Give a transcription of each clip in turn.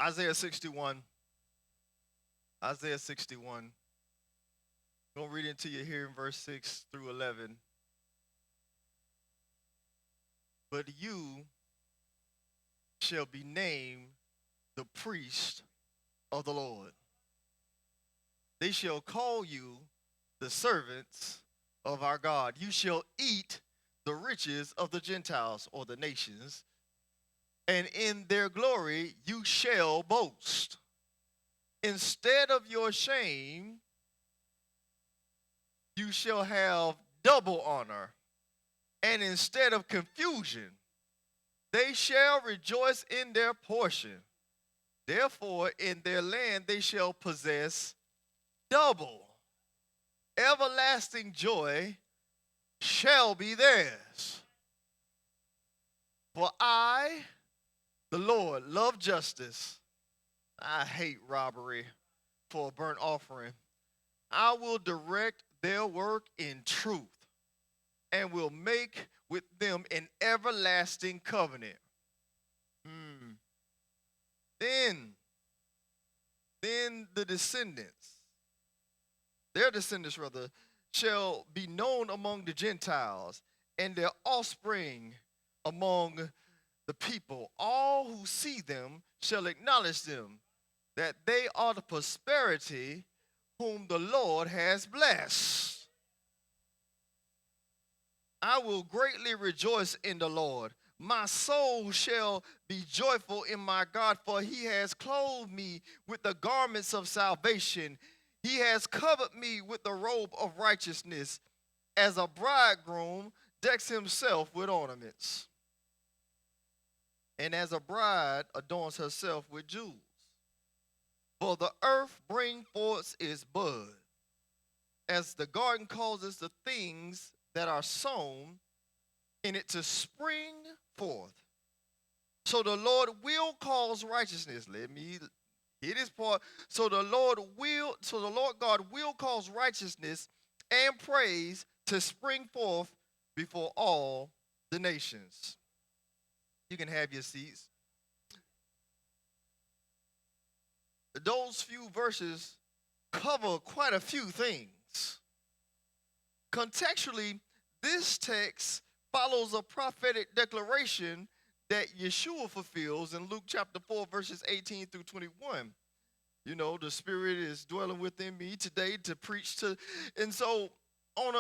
Isaiah 61. Isaiah 61. I'm going to read it to you here in verse 6 through 11. But you shall be named the priest of the Lord. They shall call you the servants of our God. You shall eat the riches of the Gentiles or the nations, and in their glory you shall boast. Instead of your shame, you shall have double honor, and instead of confusion, they shall rejoice in their portion. Therefore, in their land they shall possess double. Everlasting joy shall be theirs. For I, the Lord, love justice. I hate robbery for a burnt offering. I will direct their work in truth and will make with them an everlasting covenant. Hmm. Then, then the descendants, their descendants rather, shall be known among the Gentiles, and their offspring among the people. All who see them shall acknowledge them, that they are the prosperity whom the Lord has blessed. I will greatly rejoice in the Lord. My soul shall be joyful in my God, for he has clothed me with the garments of salvation. He has covered me with the robe of righteousness, as a bridegroom decks himself with ornaments, and as a bride adorns herself with jewels. For the earth bring forth its bud, as the garden causes the things that are sown in it to spring forth. So the Lord will cause righteousness. Let me hear this part. So the Lord God will cause righteousness and praise to spring forth before all the nations. You can have your seats. Those few verses cover quite a few things. Contextually, this text follows a prophetic declaration that Yeshua fulfills in Luke chapter 4, verses 18 through 21. You know, the Spirit is dwelling within me today to preach to. And so, on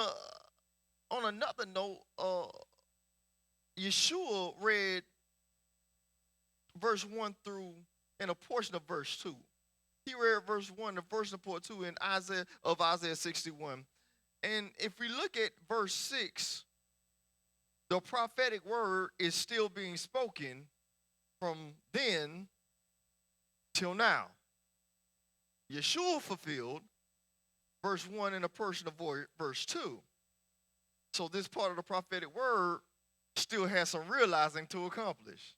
another note, Yeshua read verse 1 through and a portion of verse 2. He read verse 1 and verse number 2 in Isaiah 61. And if we look at verse 6, the prophetic word is still being spoken from then till now. Yeshua fulfilled verse 1 and a portion of verse 2. So this part of the prophetic word still has some realizing to accomplish.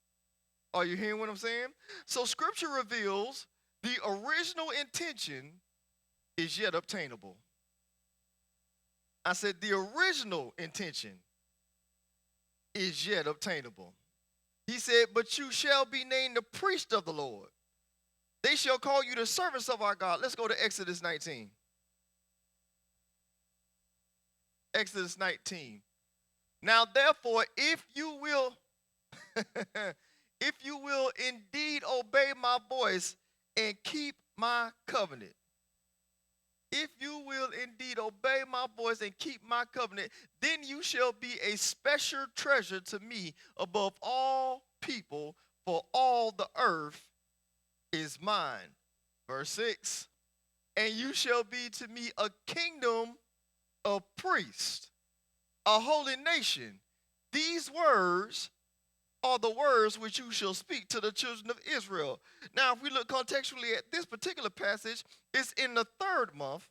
Are you hearing what I'm saying? So scripture reveals the original intention is yet obtainable. I said the original intention is yet obtainable. He said, but you shall be named the priest of the Lord. They shall call you the servants of our God. Let's go to Exodus 19. Exodus 19. Now therefore, if you will, if you will indeed obey my voice and keep my covenant, if you will indeed obey my voice and keep my covenant, then you shall be a special treasure to me above all people, for all the earth is mine. Verse 6. And you shall be to me a kingdom of priests, a holy nation. These words are the words which you shall speak to the children of Israel. Now, if we look contextually at this particular passage, it's in the third month.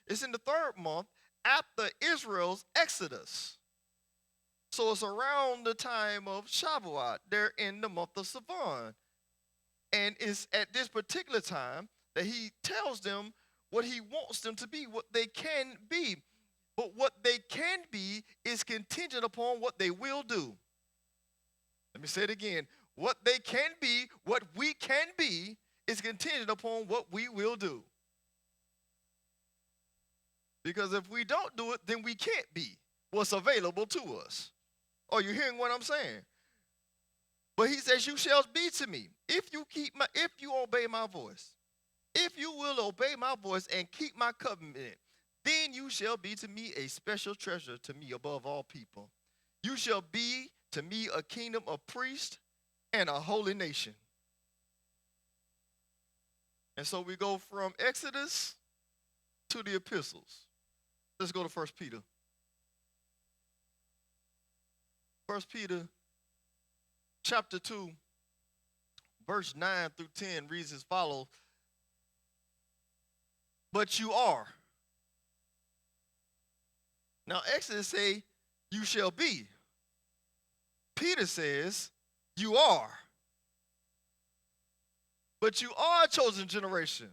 It's in the third month after Israel's exodus. So it's around the time of Shavuot. They're in the month of Sivan. And it's at this particular time that he tells them what he wants them to be, what they can be. But what they can be is contingent upon what they will do. Let me say it again. what they can be, what we can be, is contingent upon what we will do. Because if we don't do it, then we can't be what's available to us. Are you hearing what I'm saying? But he says, you shall be to me if you obey my voice. If you will obey my voice and keep my covenant, then you shall be to me a special treasure to me above all people. You shall be to me a kingdom of priests and a holy nation. And so we go from Exodus to the epistles. Let's go to 1 Peter. 1 Peter chapter 2, verse 9 through 10 reads as follows. But you are. Now Exodus say, you shall be. Peter says, you are. But you are a chosen generation,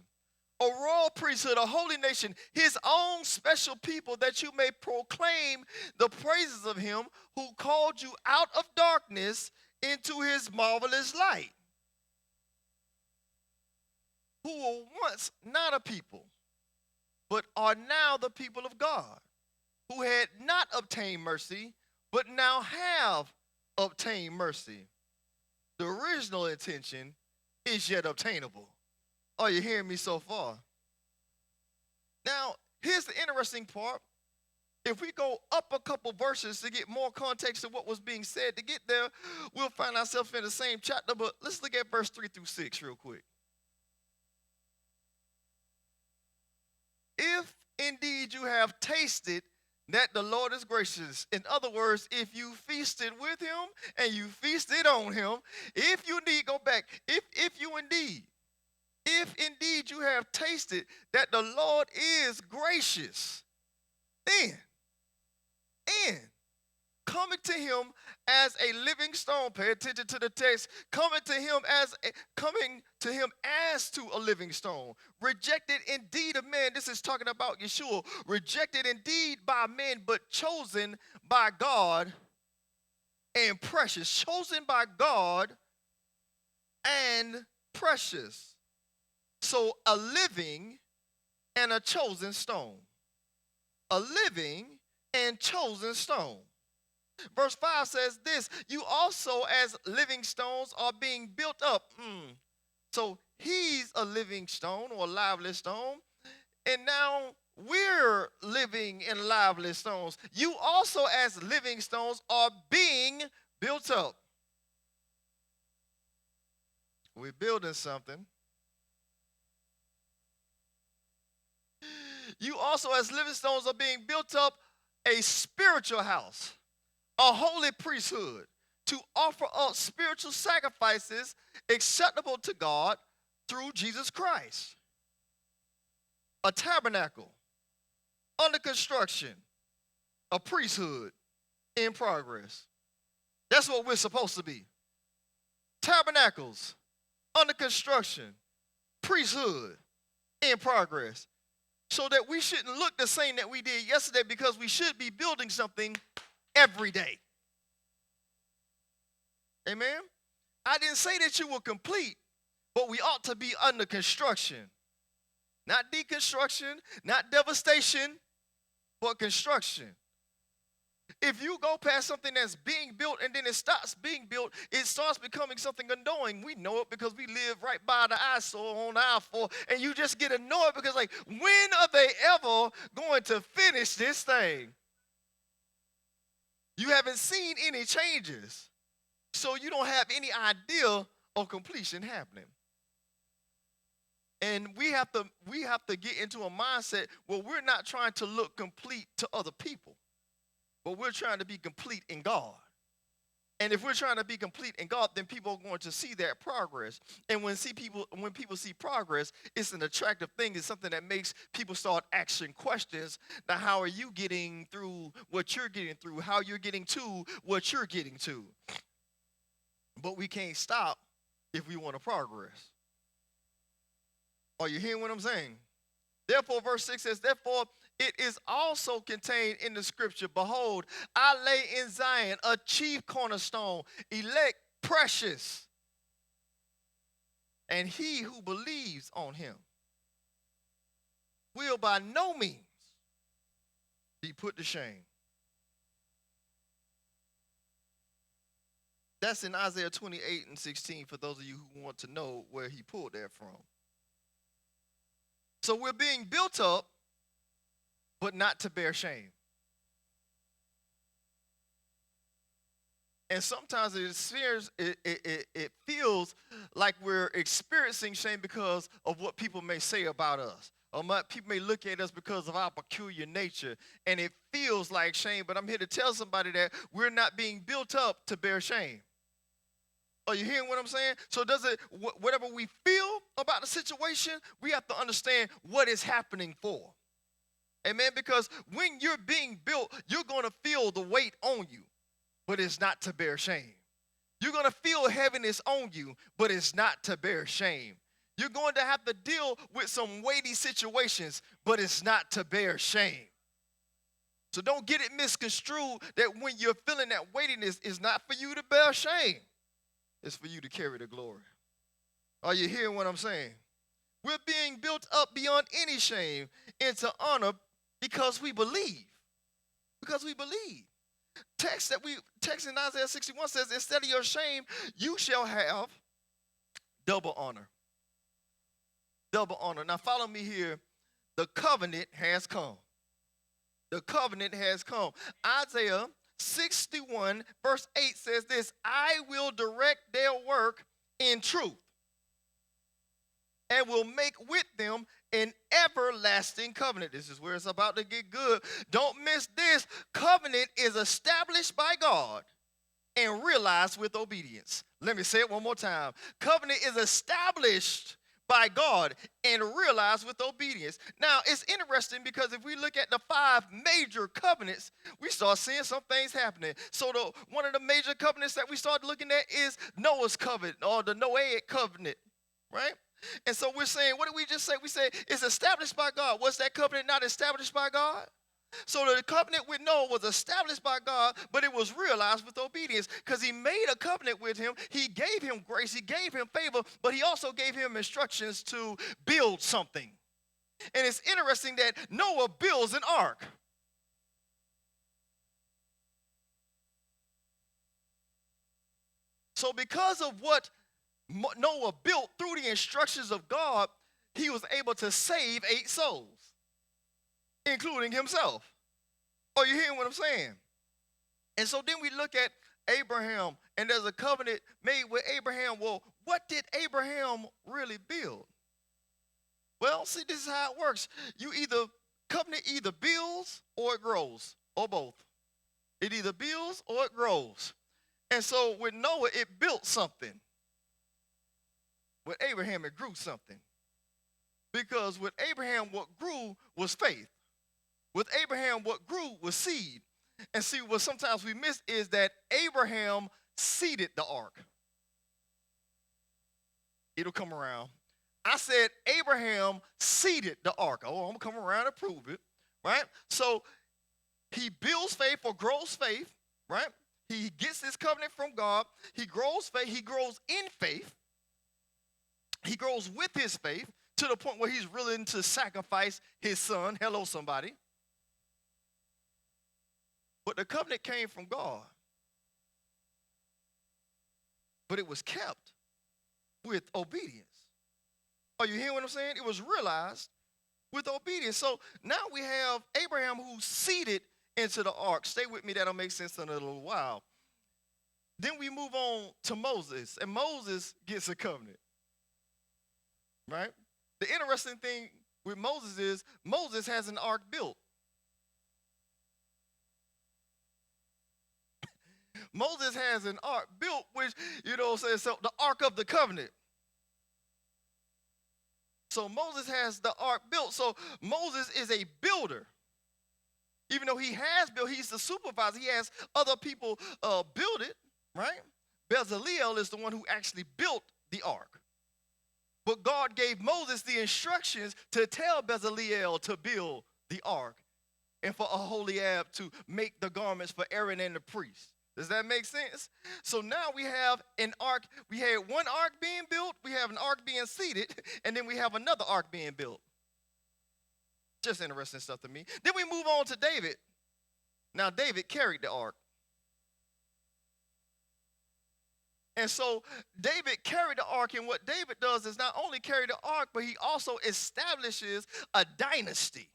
a royal priesthood, a holy nation, his own special people, that you may proclaim the praises of him who called you out of darkness into his marvelous light, who were once not a people, but are now the people of God, who had not obtained mercy, but now have obtained mercy. The original intention is yet obtainable. Are you hearing me so far? Now, here's the interesting part. If we go up a couple verses to get more context of what was being said, to get there, we'll find ourselves in the same chapter, but let's look at verse 3 through 6 real quick. If indeed you have tasted that the Lord is gracious. In other words, if you feasted with him and you feasted on him, if you indeed you have tasted that the Lord is gracious, then coming to him as a living stone, pay attention to the text, coming to him as to a living stone, rejected indeed of men. This is talking about Yeshua, rejected indeed by men, but chosen by God and precious. Chosen by God and precious. So a living and a chosen stone. A living and chosen stone. Verse 5 says this, you also as living stones are being built up. So he's a living stone or a lively stone, and now we're living in lively stones. You also as living stones are being built up. We're building something. You also as living stones are being built up a spiritual house, a holy priesthood, to offer up spiritual sacrifices acceptable to God through Jesus Christ. A tabernacle under construction, a priesthood in progress. That's what we're supposed to be. Tabernacles under construction, priesthood in progress. So that we shouldn't look the same that we did yesterday, because we should be building something every day. Amen? I didn't say that you were complete, but we ought to be under construction. Not deconstruction, not devastation, but construction. If you go past something that's being built and then it stops being built, it starts becoming something annoying. We know it because we live right by the eyesore on the I-4, and you just get annoyed because, like, when are they ever going to finish this thing? You haven't seen any changes, so you don't have any idea of completion happening. And we have to get into a mindset where we're not trying to look complete to other people, but we're trying to be complete in God. And if we're trying to be complete in God, then people are going to see that progress. And when people see progress, it's an attractive thing. It's something that makes people start asking questions. Now, how are you getting through what you're getting through? How you're getting to what you're getting to? But we can't stop if we want to progress. Are you hearing what I'm saying? Therefore, verse 6 says, therefore, it is also contained in the scripture, behold, I lay in Zion a chief cornerstone, elect, precious. And he who believes on him will by no means be put to shame. That's in Isaiah 28:16 for those of you who want to know where he pulled that from. So we're being built up, but not to bear shame. And sometimes it feels like we're experiencing shame because of what people may say about us. Or people may look at us because of our peculiar nature. And it feels like shame, but I'm here to tell somebody that we're not being built up to bear shame. Are you hearing what I'm saying? So whatever we feel about the situation, we have to understand what is happening for. Amen? Because when you're being built, you're going to feel the weight on you, but it's not to bear shame. You're going to feel heaviness on you, but it's not to bear shame. You're going to have to deal with some weighty situations, but it's not to bear shame. So don't get it misconstrued that when you're feeling that weightiness, it's not for you to bear shame. It's for you to carry the glory. Are you hearing what I'm saying? We're being built up beyond any shame into honor because we believe. Because we believe. Text in Isaiah 61 says, instead of your shame, you shall have double honor. Double honor. Now follow me here. The covenant has come. The covenant has come. Isaiah 61 verse 8 says this, I will direct their work in truth and will make with them an everlasting covenant. This is where it's about to get good. Don't miss this. Covenant is established by God and realized with obedience. Let me say it one more time. Covenant is established by God and realized with obedience. Now, it's interesting because if we look at the 5 major covenants, we start seeing some things happening. So one of the major covenants that we start looking at is Noah's covenant or the Noahic covenant, right? And so we're saying, what did we just say? We say it's established by God. Was that covenant not established by God? So the covenant with Noah was established by God, but it was realized with obedience because he made a covenant with him. He gave him grace. He gave him favor, but he also gave him instructions to build something. And it's interesting that Noah builds an ark. So because of what Noah built through the instructions of God, he was able to save 8 souls, including himself. Are you hearing what I'm saying? And so then we look at Abraham, and there's a covenant made with Abraham. Well, what did Abraham really build? Well, see, this is how it works. Covenant either builds or it grows, or both. It either builds or it grows. And so with Noah, it built something. With Abraham, it grew something. Because with Abraham, what grew was faith. With Abraham, what grew was seed. And see, what sometimes we miss is that Abraham seeded the ark. It'll come around. I said Abraham seeded the ark. Oh, I'm going to come around and prove it, right? So he builds faith or grows faith, right? He gets his covenant from God. He grows faith. He grows in faith. He grows with his faith to the point where he's willing to sacrifice his son. Hello, somebody. But the covenant came from God. But it was kept with obedience. Are you hearing what I'm saying? It was realized with obedience. So now we have Abraham who's seated into the ark. Stay with me. That'll make sense in a little while. Then we move on to Moses. And Moses gets a covenant. Right? The interesting thing with Moses is Moses has an ark built. Moses has an ark built, which, says so the ark of the covenant. So Moses has the ark built. So Moses is a builder. Even though he has built, he's the supervisor. He has other people build it, right? Bezaleel is the one who actually built the ark. But God gave Moses the instructions to tell Bezaleel to build the ark and for Aholiab to make the garments for Aaron and the priests. Does that make sense? So now we have an ark. We had one ark being built, we have an ark being seated, and then we have another ark being built. Just interesting stuff to me. Then we move on to David. Now, David carried the ark. And so David carried the ark, and what David does is not only carry the ark, but he also establishes a dynasty.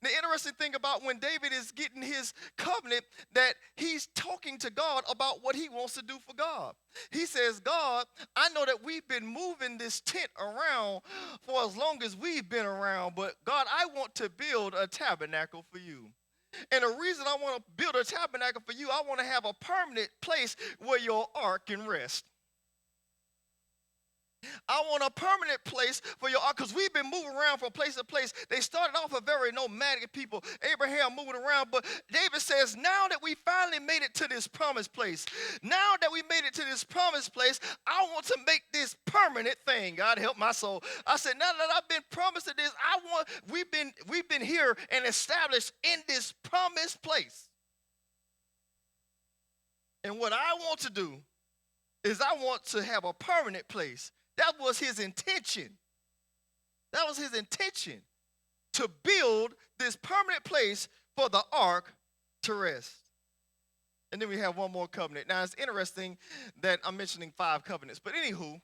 The interesting thing about when David is getting his covenant, that he's talking to God about what he wants to do for God. He says, God, I know that we've been moving this tent around for as long as we've been around, but God, I want to build a tabernacle for you. And the reason I want to build a tabernacle for you, I want to have a permanent place where your ark can rest. I want a permanent place for your ark, because we've been moving around from place to place. They started off a very nomadic people, Abraham moving around, but David says, now that we finally made it to this promised place, now that we made it to this promised place, I want to make this permanent thing. God help my soul. I said, now that I've been promised to this, we've been here and established in this promised place. And what I want to do is I want to have a permanent place. That was his intention. That was his intention, to build this permanent place for the ark to rest. And then we have one more covenant. Now, it's interesting that I'm mentioning 5 covenants. But anywho,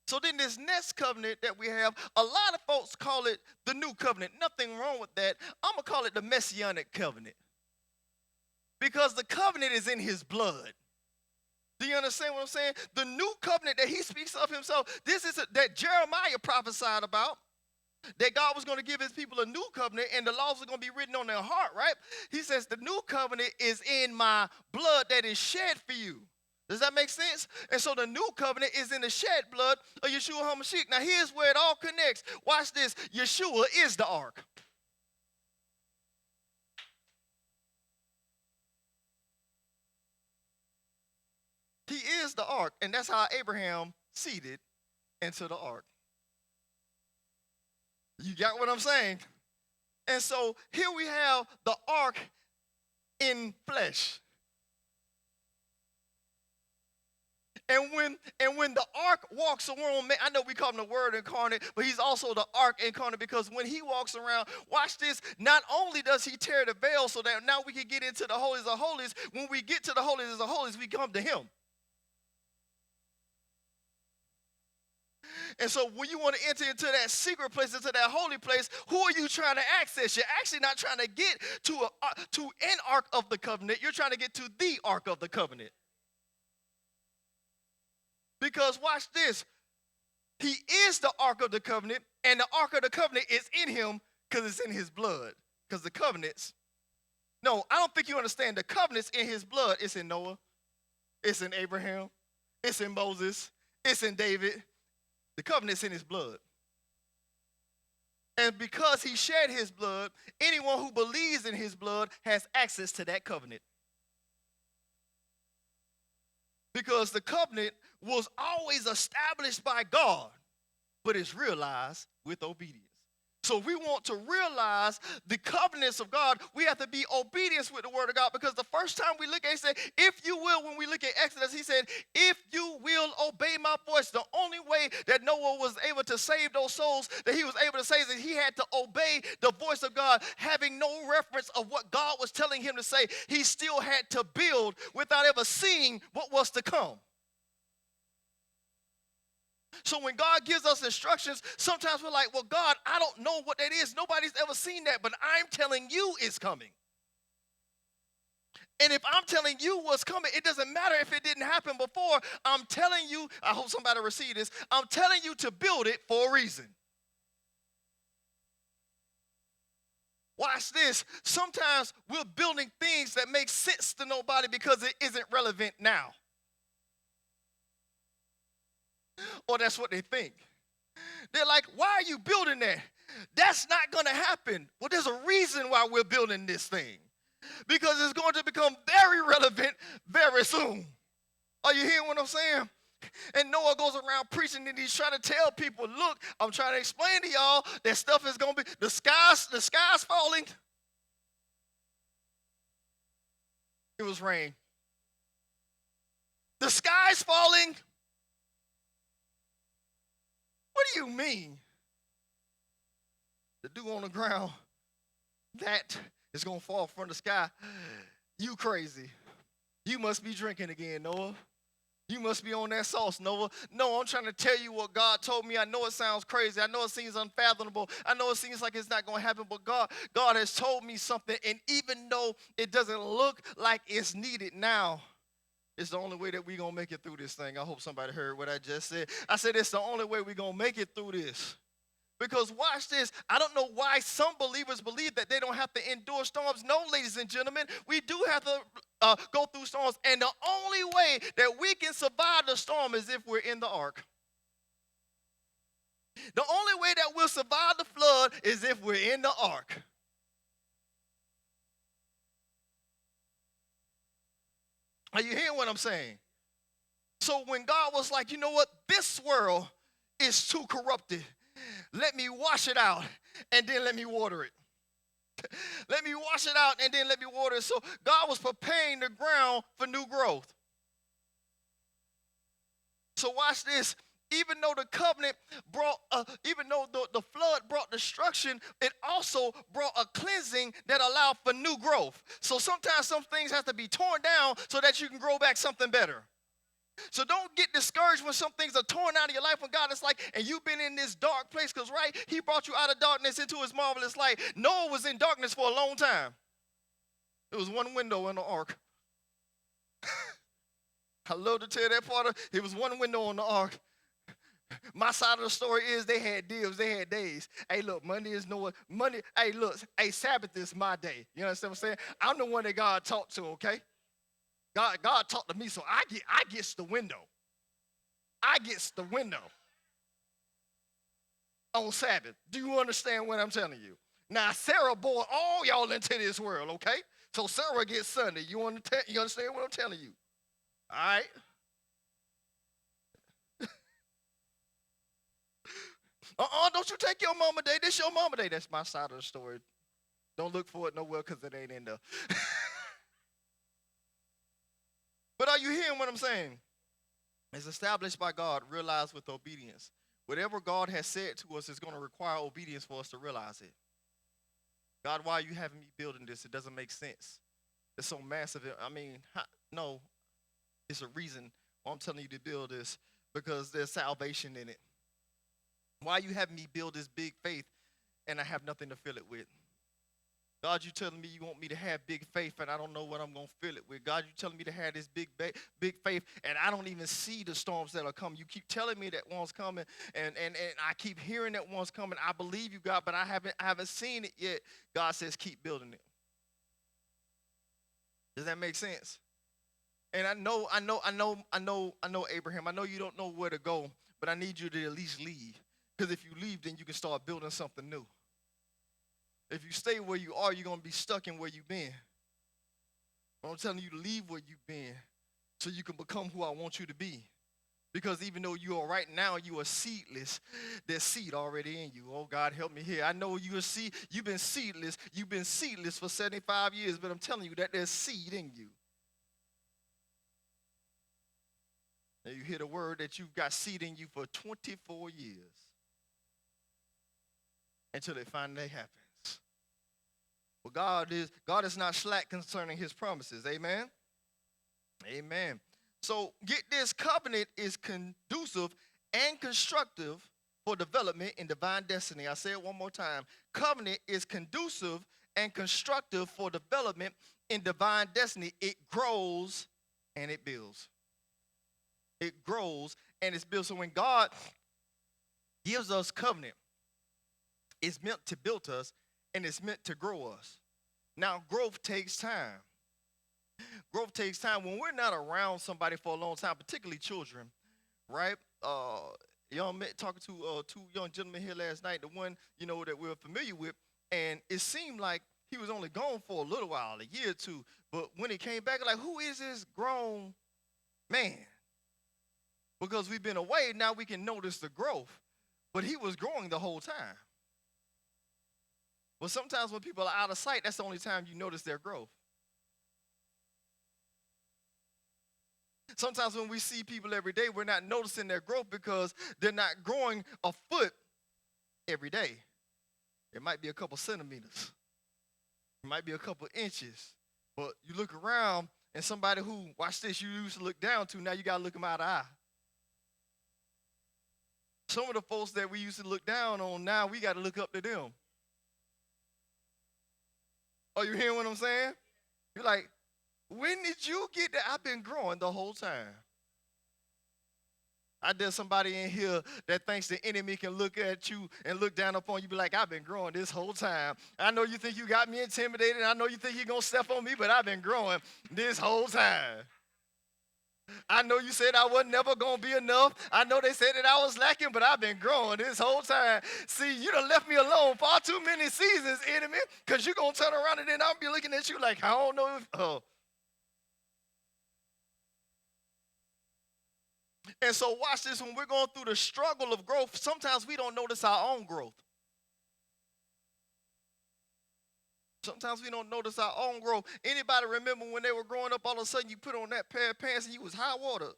so then this next covenant that we have, a lot of folks call it the new covenant. Nothing wrong with that. I'm going to call it the messianic covenant, because the covenant is in his blood. Do you understand what I'm saying? The new covenant that he speaks of himself, this is that Jeremiah prophesied about, that God was going to give his people a new covenant and the laws are going to be written on their heart, right? He says the new covenant is in my blood that is shed for you. Does that make sense? And so the new covenant is in the shed blood of Yeshua HaMashiach. Now here's where it all connects. Watch this. Yeshua is the ark. He is the ark, and that's how Abraham seated into the ark. You got what I'm saying? And so here we have the ark in flesh. And when the ark walks around, I know we call him the Word incarnate, but he's also the ark incarnate, because when he walks around, watch this, not only does he tear the veil so that now we can get into the holies of holies, when we get to the holies of holies, we come to him. And so when you want to enter into that secret place, into that holy place, who are you trying to access? You're actually not trying to get to an ark of the covenant. You're trying to get to the ark of the covenant. Because watch this. He is the ark of the covenant, and the ark of the covenant is in him because it's in his blood. Because the covenants, no, I don't think you understand. The covenants in his blood. It's in Noah. It's in Abraham. It's in Moses. It's in David. The covenant's in his blood. And because he shed his blood, anyone who believes in his blood has access to that covenant. Because the covenant was always established by God, but it's realized with obedience. So if we want to realize the covenants of God, we have to be obedient with the word of God, because the first time we look at it, he said, if you will, when we look at Exodus, he said, if you will obey my voice. The only way that Noah was able to save those souls, that he was able to save, is that he had to obey the voice of God, having no reference of what God was telling him to say. He still had to build without ever seeing what was to come. So when God gives us instructions, sometimes we're like, well, God, I don't know what that is. Nobody's ever seen that, but I'm telling you it's coming. And if I'm telling you what's coming, it doesn't matter if it didn't happen before. I'm telling you, I hope somebody receives this, I'm telling you to build it for a reason. Watch this. Sometimes we're building things that make sense to nobody because it isn't relevant now. Or that's what they think. They're like, why are you building that? That's not going to happen. Well, there's a reason why we're building this thing. Because it's going to become very relevant very soon. Are you hearing what I'm saying? And Noah goes around preaching, and he's trying to tell people, look, I'm trying to explain to y'all that stuff is going to be, the sky's falling. continuous rain. The sky's falling. What do you mean? The dew on the ground, that is going to fall from the sky. You crazy. You must be drinking again, Noah. You must be on that sauce, Noah. No, I'm trying to tell you what God told me. I know it sounds crazy. I know it seems unfathomable. I know it seems like it's not going to happen, but God has told me something, and even though it doesn't look like it's needed now, it's the only way that we're going to make it through this thing. I hope somebody heard what I just said. I said it's the only way we're going to make it through this. Because watch this, I don't know why some believers believe that they don't have to endure storms. No, ladies and gentlemen, we do have to go through storms. And the only way that we can survive the storm is if we're in the ark. The only way that we'll survive the flood is if we're in the ark. Are you hearing what I'm saying? So when God was like, you know what, this world is too corrupted. Let me wash it out, and then let me water it. Let me wash it out, and then let me water it. So God was preparing the ground for new growth. So watch this. Even though the covenant brought, even though the flood brought destruction, it also brought a cleansing that allowed for new growth. So sometimes some things have to be torn down so that you can grow back something better. So don't get discouraged when some things are torn out of your life when God is like, and you've been in this dark place, because right, he brought you out of darkness into his marvelous light. Noah was in darkness for a long time. There was one window in the ark. I love to tell that part of it. Was one window on the ark. My side of the story is they had deals, they had days. Hey, look, Monday is Noah. Monday, hey, look, hey, Sabbath is my day. You understand what I'm saying? I'm the one that God talked to, okay? God talked to me, so I gets the window. I gets the window on Sabbath. Do you understand what I'm telling you? Now, Sarah bore all y'all into this world, okay? So Sarah gets Sunday. You understand what I'm telling you? All right? Don't you take your mama day. This your mama day. That's my side of the story. Don't look for it nowhere because it ain't in there. But are you hearing what I'm saying? It's established by God, realized with obedience. Whatever God has said to us is going to require obedience for us to realize it. God, why are you having me building this? It doesn't make sense. It's so massive. I mean, no, it's a reason why I'm telling you to build this, because there's salvation in it. Why are you having me build this big faith and I have nothing to fill it with? God, you telling me you want me to have big faith and I don't know what I'm going to fill it with. God, you telling me to have this big faith and I don't even see the storms that are coming. You keep telling me that one's coming and I keep hearing that one's coming. I believe you, God, but I haven't seen it yet. God says keep building it. Does that make sense? And I know, Abraham, I know you don't know where to go, but I need you to at least leave. Because if you leave, then you can start building something new. If you stay where you are, you're going to be stuck in where you've been. But I'm telling you to leave where you've been so you can become who I want you to be. Because even though you are right now, you are seedless, there's seed already in you. Oh, God, help me here. I know you've been seedless. You've been seedless for 75 years, but I'm telling you that there's seed in you. And you hear the word that you've got seed in you for 24 years until it finally happens. But God is not slack concerning his promises. Amen? Amen. So get this, covenant is conducive and constructive for development in divine destiny. I say it one more time. Covenant is conducive and constructive for development in divine destiny. It grows and it builds. It grows and it's built. So when God gives us covenant, it's meant to build us and it's meant to grow us. Now, growth takes time. Growth takes time. When we're not around somebody for a long time, particularly children, right? Talking to two young gentlemen here last night, the one, that we're familiar with, and it seemed like he was only gone for a little while, a year or two, but when he came back, like, who is this grown man? Because we've been away, now we can notice the growth, but he was growing the whole time. But sometimes when people are out of sight, that's the only time you notice their growth. Sometimes when we see people every day, we're not noticing their growth because they're not growing a foot every day. It might be a couple centimeters. It might be a couple inches. But you look around and somebody who, watch this, you used to look down to, now you got to look them out of the eye. Some of the folks that we used to look down on, now we got to look up to them. Are you hearing what I'm saying? You're like, when did you get that? I've been growing the whole time. I dare somebody in here that thinks the enemy can look at you and look down upon you, be like, I've been growing this whole time. I know you think you got me intimidated. I know you think you're going to step on me, but I've been growing this whole time. I know you said I wasn't never going to be enough. I know they said that I was lacking, but I've been growing this whole time. See, you done left me alone far too many seasons, enemy, because you're going to turn around and then I'll be looking at you like, I don't know if, oh. And so watch this, when we're going through the struggle of growth, sometimes we don't notice our own growth. Sometimes we don't notice our own growth. Anybody remember when they were growing up, all of a sudden you put on that pair of pants and you was high water?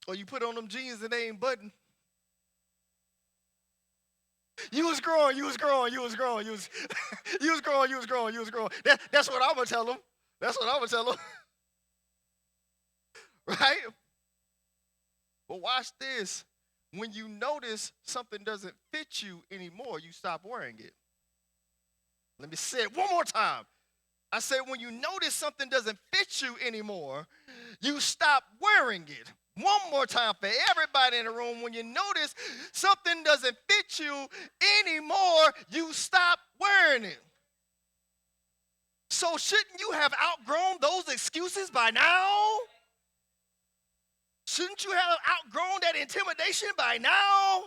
Or you put on them jeans and they ain't buttoned? You was growing, you was growing, you was growing, you was, you was growing, you was growing, you was growing. That's what I'm going to tell them. That's what I'm going to tell them. Right? But watch this. When you notice something doesn't fit you anymore, you stop wearing it. Let me say it one more time. I said when you notice something doesn't fit you anymore, you stop wearing it. One more time for everybody in the room. When you notice something doesn't fit you anymore, you stop wearing it. So shouldn't you have outgrown those excuses by now? Shouldn't you have outgrown that intimidation by now?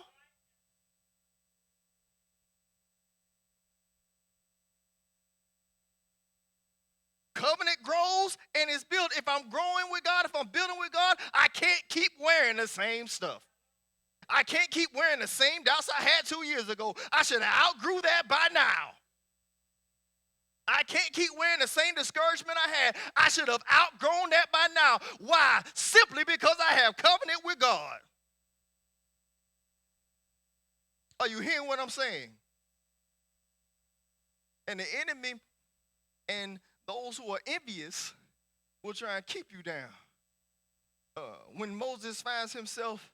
Covenant grows and is built. If I'm growing with God, if I'm building with God, I can't keep wearing the same stuff. I can't keep wearing the same doubts I had 2 years ago. I should have outgrew that by now. I can't keep wearing the same discouragement I had. I should have outgrown that by now. Why? Simply because I have covenant with God. Are you hearing what I'm saying? And the enemy and those who are envious will try and keep you down. When Moses finds himself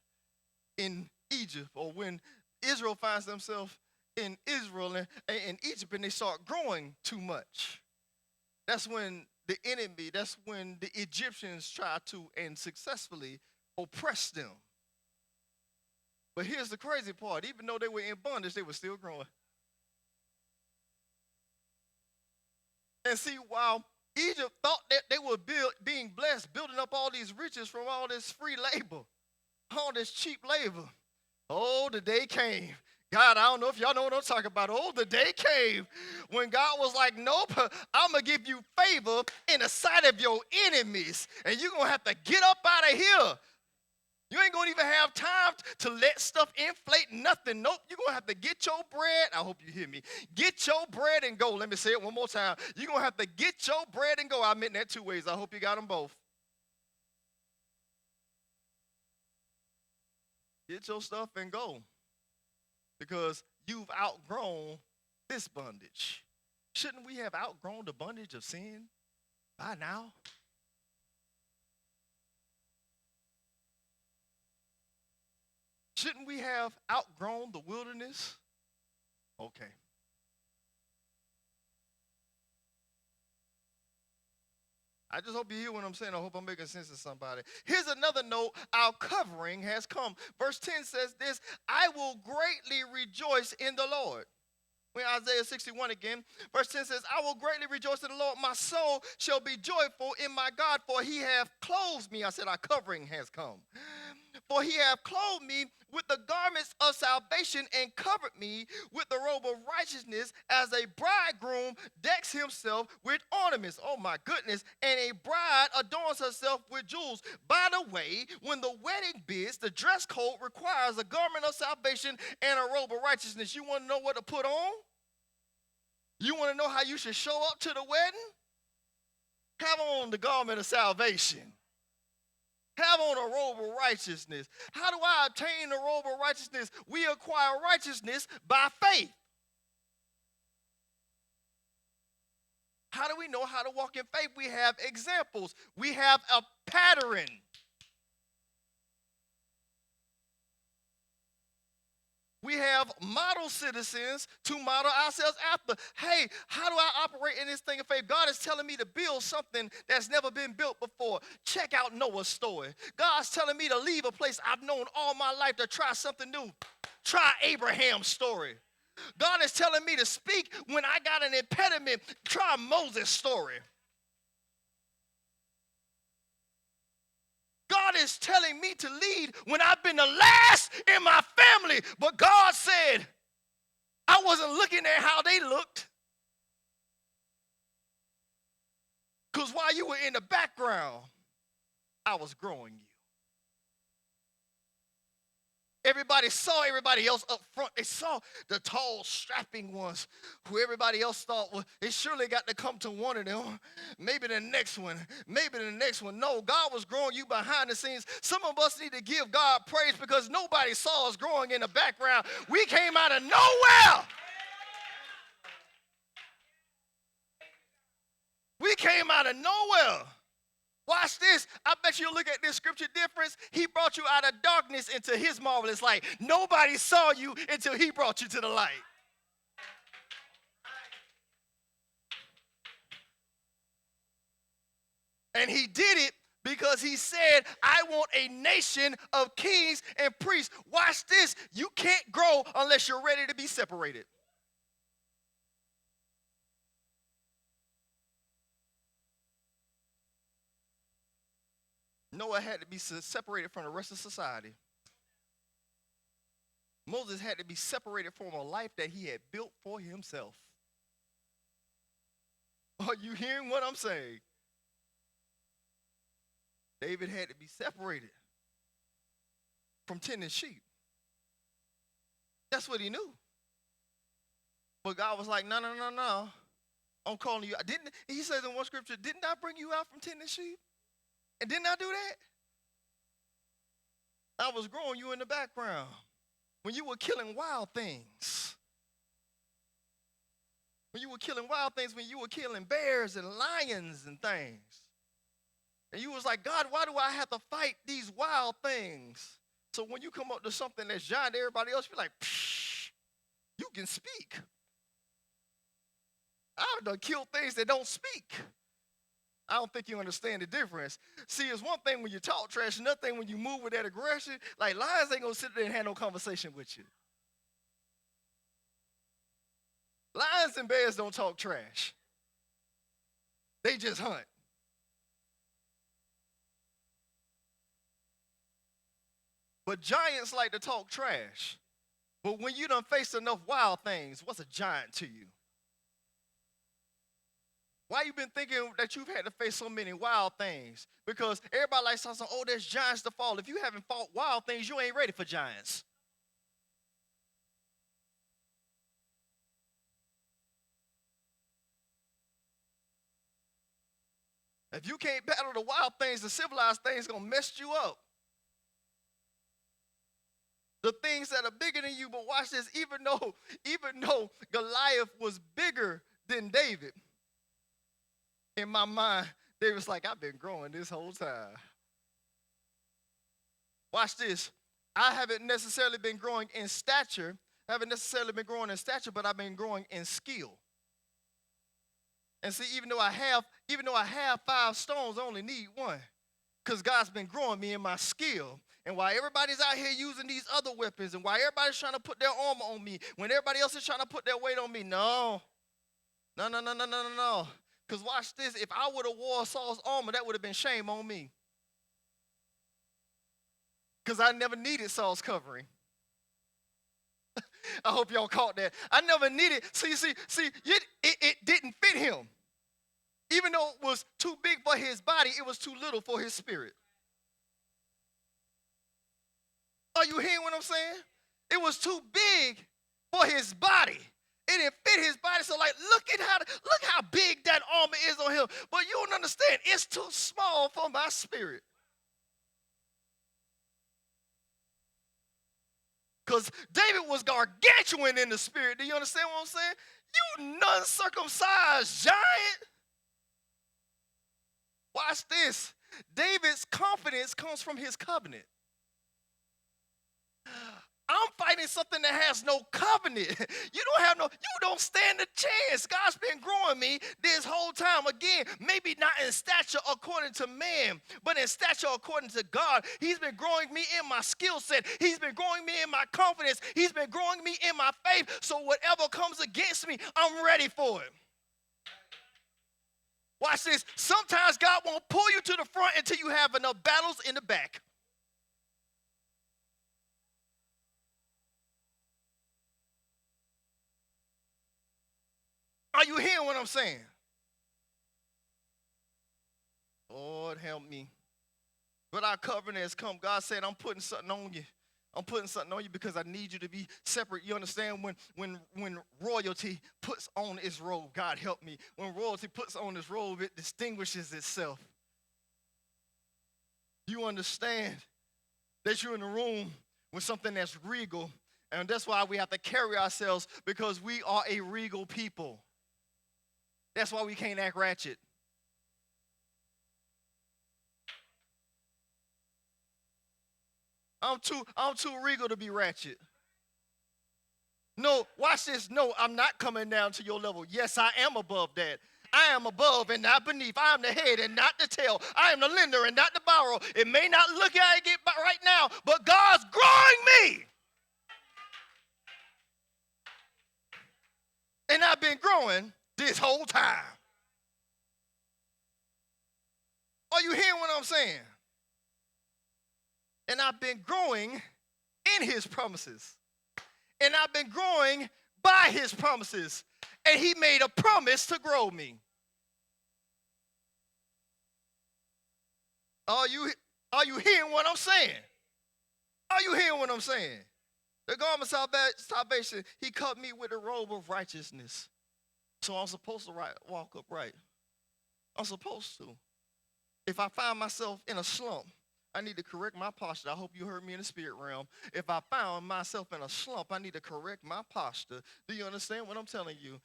in Egypt, or when Israel finds themselves in Israel and in Egypt, and they start growing too much, that's when the enemy, that's when the Egyptians try to and successfully oppress them. But here's the crazy part. Even though they were in bondage, they were still growing. And see, while Egypt thought that they were being blessed, building up all these riches from all this free labor, all this cheap labor, oh, the day came. God, I don't know if y'all know what I'm talking about. Oh, the day came when God was like, nope, I'm going to give you favor in the sight of your enemies, and you're going to have to get up out of here. You ain't going to even have time to let stuff inflate, nothing. Nope, you're going to have to get your bread. I hope you hear me. Get your bread and go. Let me say it one more time. You're going to have to get your bread and go. I meant that 2 ways. I hope you got them both. Get your stuff and go. Because you've outgrown this bondage. Shouldn't we have outgrown the bondage of sin by now? Shouldn't we have outgrown the wilderness? Okay. I just hope you hear what I'm saying. I hope I'm making sense to somebody. Here's another note. Our covering has come. Verse 10 says this: I will greatly rejoice in the Lord. When Isaiah 61 again, verse 10 says, I will greatly rejoice in the Lord. My soul shall be joyful in my God, for he hath clothed me. I said our covering has come. For he hath clothed me with the garments of salvation and covered me with the robe of righteousness, as a bridegroom decks himself with ornaments. Oh my goodness. And a bride adorns herself with jewels. By the way, when the wedding bids, the dress code requires a garment of salvation and a robe of righteousness. You want to know what to put on? You want to know how you should show up to the wedding? Have on the garment of salvation. Have on a robe of righteousness. How do I obtain the robe of righteousness? We acquire righteousness by faith. How do we know how to walk in faith? We have examples. We have a pattern. We have model citizens to model ourselves after. Hey, how do I operate in this thing of faith? God is telling me to build something that's never been built before. Check out Noah's story. God's telling me to leave a place I've known all my life to try something new. Try Abraham's story. God is telling me to speak when I got an impediment. Try Moses' story. God is telling me to lead when I've been the last in my family. But God said, I wasn't looking at how they looked. Because while you were in the background, I was growing you. Everybody saw everybody else up front. They saw the tall, strapping ones who everybody else thought, well, it surely got to come to one of them. Maybe the next one. Maybe the next one. No, God was growing you behind the scenes. Some of us need to give God praise because nobody saw us growing in the background. We came out of nowhere. We came out of nowhere. Watch this. I bet you'll look at this scripture difference. He brought you out of darkness into his marvelous light. Nobody saw you until he brought you to the light. And he did it because he said, I want a nation of kings and priests. Watch this. You can't grow unless you're ready to be separated. Noah had to be separated from the rest of society. Moses had to be separated from a life that he had built for himself. Are you hearing what I'm saying? David had to be separated from tending sheep. That's what he knew. But God was like, no. I'm calling you. He says in one scripture, didn't I bring you out from tending sheep? And didn't I do that? I was growing you in the background when you were killing wild things. When you were killing wild things, when you were killing bears and lions and things. And you was like, God, why do I have to fight these wild things? So when you come up to something that's giant, everybody else be like, psh, you can speak. I've done killed things that don't speak. I don't think you understand the difference. See, it's one thing when you talk trash, another thing when you move with that aggression. Like lions ain't gonna sit there and have no conversation with you. Lions and bears don't talk trash. They just hunt. But giants like to talk trash. But when you done faced enough wild things, what's a giant to you? Why you been thinking that you've had to face so many wild things? Because everybody likes to say, oh, there's giants to fall. If you haven't fought wild things, you ain't ready for giants. If you can't battle the wild things, the civilized things gonna mess you up. The things that are bigger than you, but watch this, even though Goliath was bigger than David, in my mind, David's like, I've been growing this whole time. Watch this. I haven't necessarily been growing in stature. I haven't necessarily been growing in stature, but I've been growing in skill. And see, even though I have 5 stones, I only need 1. Because God's been growing me in my skill. And while everybody's out here using these other weapons, and while everybody's trying to put their armor on me, when everybody else is trying to put their weight on me, no. Because watch this, if I would have wore Saul's armor, that would have been shame on me. Because I never needed Saul's covering. I hope y'all caught that. I never needed, it didn't fit him. Even though it was too big for his body, it was too little for his spirit. Are you hearing what I'm saying? It was too big for his body. It didn't fit his body. So like, look how big that armor is on him. But you don't understand? It's too small for my spirit. Because David was gargantuan in the spirit. Do you understand what I'm saying? You non-circumcised giant. Watch this. David's confidence comes from his covenant. I'm fighting something that has no covenant. You don't stand a chance. God's been growing me this whole time. Again, maybe not in stature according to man, but in stature according to God. He's been growing me in my skill set. He's been growing me in my confidence. He's been growing me in my faith. So whatever comes against me, I'm ready for it. Watch this. Sometimes God won't pull you to the front until you have enough battles in the back. Are you hearing what I'm saying? Lord, help me. But our covenant has come. God said, I'm putting something on you. I'm putting something on you because I need you to be separate. You understand when royalty puts on its robe, God help me. When royalty puts on its robe, it distinguishes itself. You understand that you're in a room with something that's regal. And that's why we have to carry ourselves, because we are a regal people. That's why we can't act ratchet. I'm too regal to be ratchet. No, watch this. No, I'm not coming down to your level. Yes, I am above that. I am above and not beneath. I am the head and not the tail. I am the lender and not the borrower. It may not look like it right now, but God's growing me. And I've been growing this whole time. Are you hearing what I'm saying? And I've been growing in his promises. And I've been growing by his promises. And he made a promise to grow me. Are you hearing what I'm saying? Are you hearing what I'm saying? The garment of salvation, he cut me with a robe of righteousness. So I'm supposed to walk upright. I'm supposed to. If I find myself in a slump, I need to correct my posture. I hope you heard me in the spirit realm. If I found myself in a slump, I need to correct my posture. Do you understand what I'm telling you?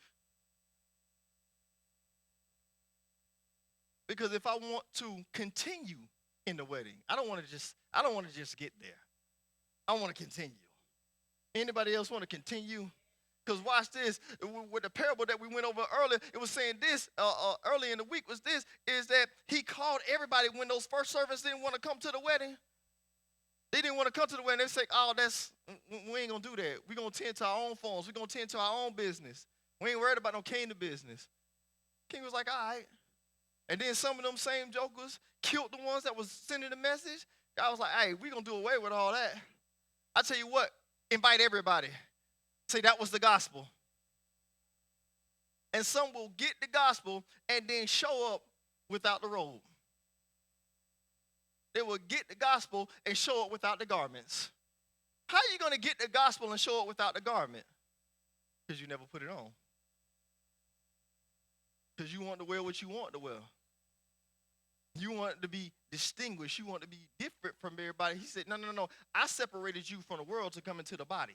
Because if I want to continue in the wedding, I don't want to just get there. I want to continue. Anybody else want to continue? Because watch this, with the parable that we went over earlier, it was saying this, early in the week was this, is that he called everybody when those first servants didn't want to come to the wedding. They didn't want to come to the wedding. They said, we ain't going to do that. We're going to tend to our own phones. We're going to tend to our own business. We ain't worried about no kingdom business. King was like, all right. And then some of them same jokers killed the ones that was sending the message. God was like, hey, we're going to do away with all that. I tell you what, invite everybody. Say that was the gospel. And some will get the gospel and then show up without the robe. They will get the gospel and show up without the garments. How are you going to get the gospel and show up without the garment? Because you never put it on. Because you want to wear what you want to wear. You want to be distinguished. You want to be different from everybody. He said, no. I separated you from the world to come into the body.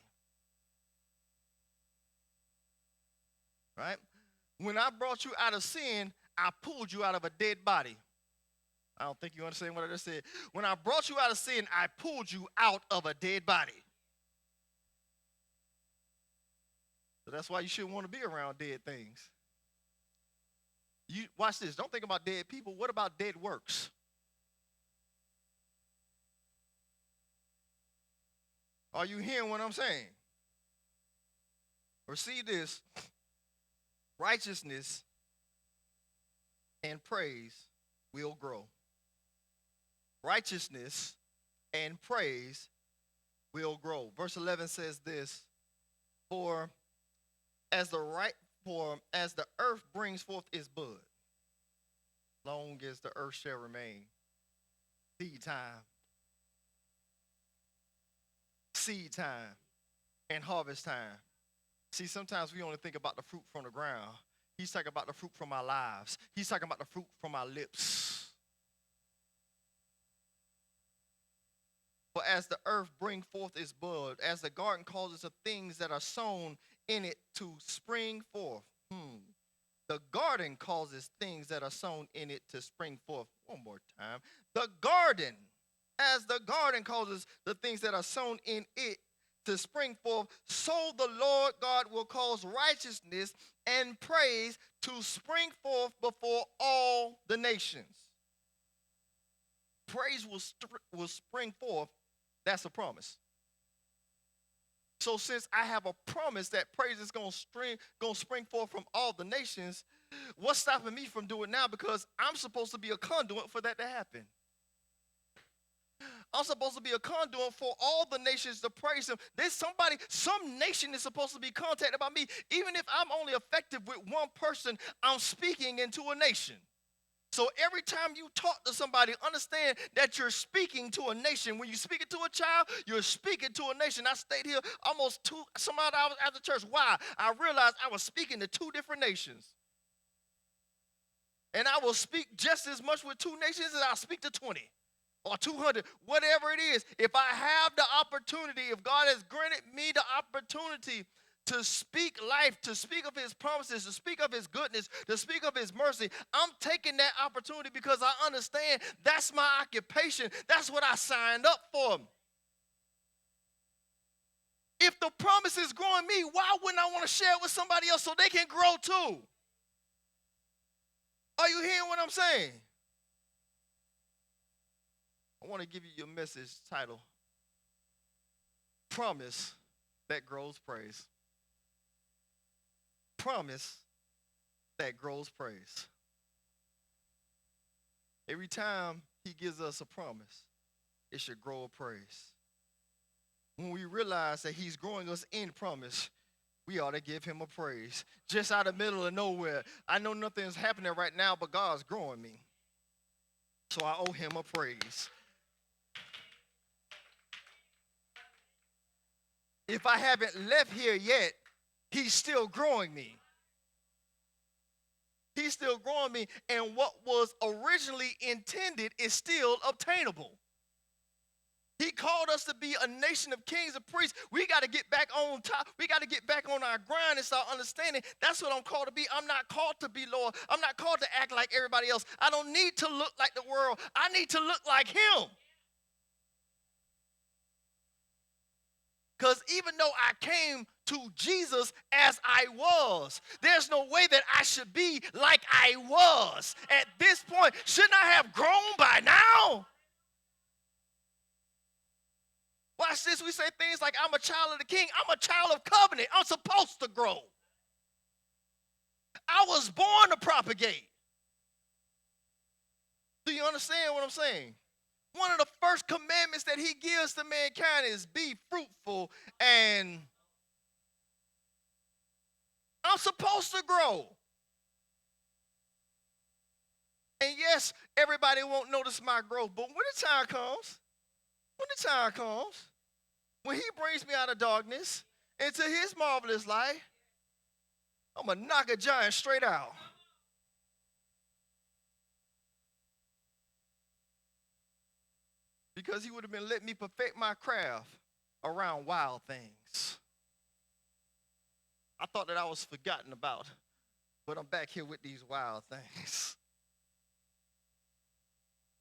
Right? When I brought you out of sin, I pulled you out of a dead body. I don't think you understand what I just said. When I brought you out of sin, I pulled you out of a dead body. So that's why you shouldn't want to be around dead things. You watch this. Don't think about dead people. What about dead works? Are you hearing what I'm saying? Receive this. Righteousness and praise will grow. Righteousness and praise will grow. Verse 11 says this, for as the earth brings forth its bud, long as the earth shall remain, seed time and harvest time. See, sometimes we only think about the fruit from the ground. He's talking about the fruit from our lives. He's talking about the fruit from our lips. For as the earth bring forth its bud, as the garden causes the things that are sown in it to spring forth. The garden causes things that are sown in it to spring forth. One more time. The garden, as the garden causes the things that are sown in it to spring forth, so the Lord God will cause righteousness and praise to spring forth before all the nations. Praise will spring forth. That's a promise. So since I have a promise that praise is going to spring forth from all the nations, what's stopping me from doing it now? Because I'm supposed to be a conduit for that to happen. I'm supposed to be a conduit for all the nations to praise him. Some nation is supposed to be contacted by me. Even if I'm only effective with one person, I'm speaking into a nation. So every time you talk to somebody, understand that you're speaking to a nation. When you speak it to a child, you're speaking to a nation. I stayed here almost some odd hours after church. Why? I realized I was speaking to two different nations. And I will speak just as much with two nations as I speak to 20 or 200, whatever it is. If I have the opportunity, if God has granted me the opportunity to speak life, to speak of his promises, to speak of his goodness, to speak of his mercy, I'm taking that opportunity because I understand that's my occupation. That's what I signed up for. If the promise is growing me, why wouldn't I want to share it with somebody else so they can grow too? Are you hearing what I'm saying? I want to give you your message title, Promise That Grows Praise. Promise that grows praise. Every time he gives us a promise, it should grow a praise. When we realize that he's growing us in promise, we ought to give him a praise. Just out of the middle of nowhere. I know nothing's happening right now, but God's growing me. So I owe him a praise. If I haven't left here yet, he's still growing me. He's still growing me, and what was originally intended is still obtainable. He called us to be a nation of kings and priests. We got to get back on top. We got to get back on our grind and start understanding that's what I'm called to be. I'm not called to be loyal. I'm not called to act like everybody else. I don't need to look like the world. I need to look like him. Because even though I came to Jesus as I was, there's no way that I should be like I was. At this point, shouldn't I have grown by now? Watch this. We say things like, I'm a child of the king. I'm a child of covenant. I'm supposed to grow. I was born to propagate. Do you understand what I'm saying? One of the first commandments that he gives to mankind is be fruitful, and I'm supposed to grow. And yes, everybody won't notice my growth, but when the time comes, when he brings me out of darkness into his marvelous light, I'm going to knock a giant straight out. Because he would have been letting me perfect my craft around wild things. I thought that I was forgotten about, but I'm back here with these wild things.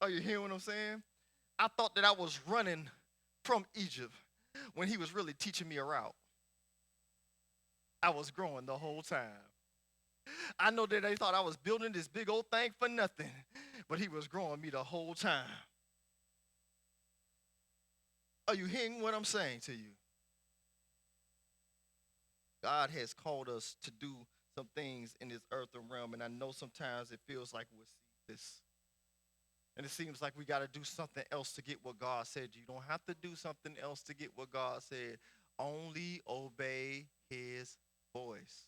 Are you hearing what I'm saying? I thought that I was running from Egypt when he was really teaching me a route. I was growing the whole time. I know that they thought I was building this big old thing for nothing, but he was growing me the whole time. Are you hearing what I'm saying to you? God has called us to do some things in this earthen realm, and I know sometimes it feels like we're this. And it seems like we got to do something else to get what God said. You don't have to do something else to get what God said. Only obey his voice.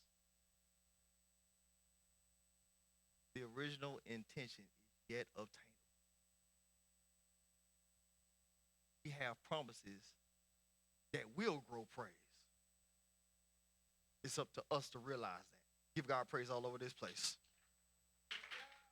The original intention is yet obtainable. We have promises that will grow praise. It's up to us to realize that. Give God praise all over this place.